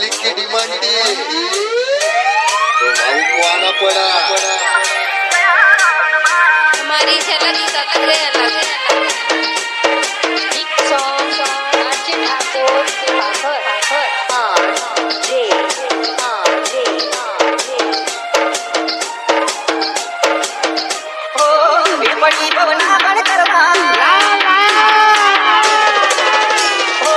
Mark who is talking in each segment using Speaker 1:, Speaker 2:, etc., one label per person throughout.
Speaker 1: Public की demand थी तो भाऊ को आना पड़ा।
Speaker 2: हमारी झलक सबसे अलग एक सॉन्ग आरजे ठाकुर के बाखर आरजे
Speaker 3: ओ बिरपड़ी पवना बन करवा ओ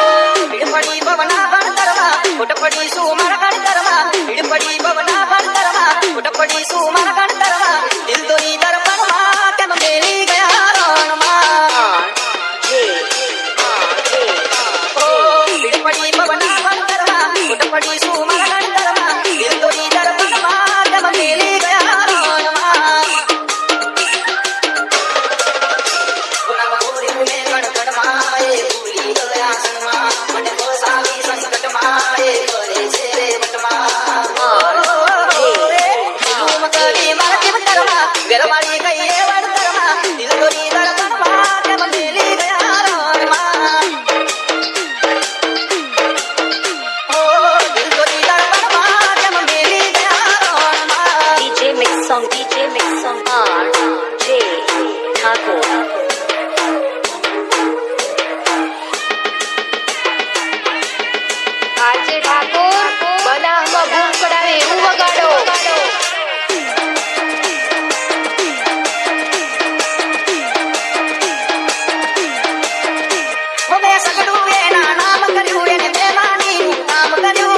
Speaker 3: बिरपड़ी पवना बन करवा कोटपड़ी सुमर गण करवा बिरपड़ी पवना बन करवा कोटपड़ी सुमर गण करवा दिल दोई दर्पण मा के मेली गया रण मा ओ बिरपड़ी पवना बन करवा कोटपड़ी सुमर गण करवा दिल दोई दर्पण मा के मेली गया रण मा गरवाली गई है वर करवा दिल दोरी दर्पण मा के मेली गया रण मा ओ दिल दोरी दर्पण मा के मेली गया रण मा
Speaker 2: DJ mix song RJ Thakur RJ Thakur बना हम बूम पડાવે એવું વગાડો
Speaker 3: वो मैं सगड़ू एना नाम कर्यू एने बेमानी नाम कर्यू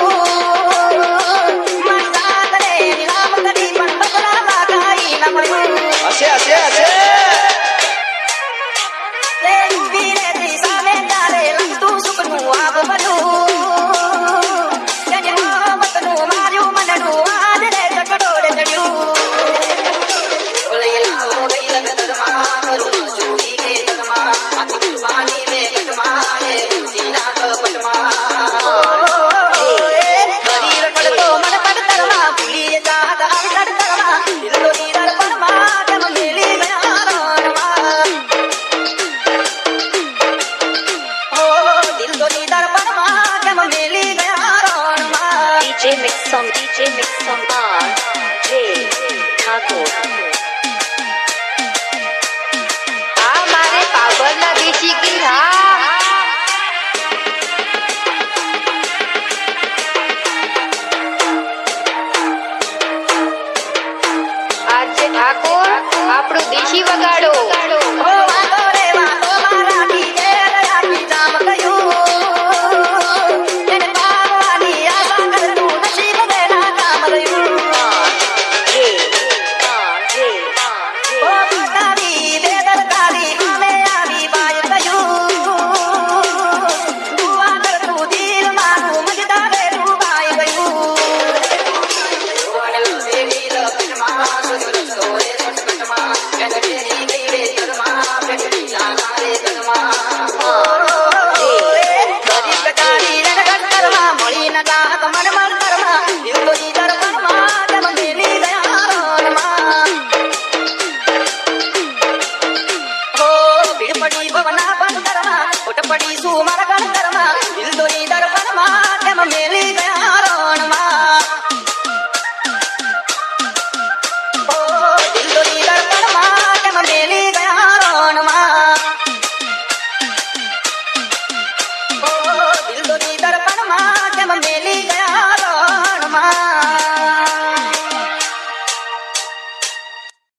Speaker 3: मन जात रे नाम करी पण बदला लगाई न मरू
Speaker 1: असे असे असे
Speaker 3: रे वीरे दिशा में डाले तू सुकनू आब बरू जने मोहब्बत नु मारू मनडू आज रे चकड़ोड़े चढ़ू बोले लाओ गई लग दरमा करू चूड़ी के दरमा आती पानी में कटमा है सीना तो पटमा हरी रखड़ तो मन पड़ तरवा भूली जात आग कर तरवा दिल तो दीदार परमा जब मिली गया रणवा ओ दिल तो दीदार परमा जब मिली गया Ranwa
Speaker 2: DJ mix song RJ Thakur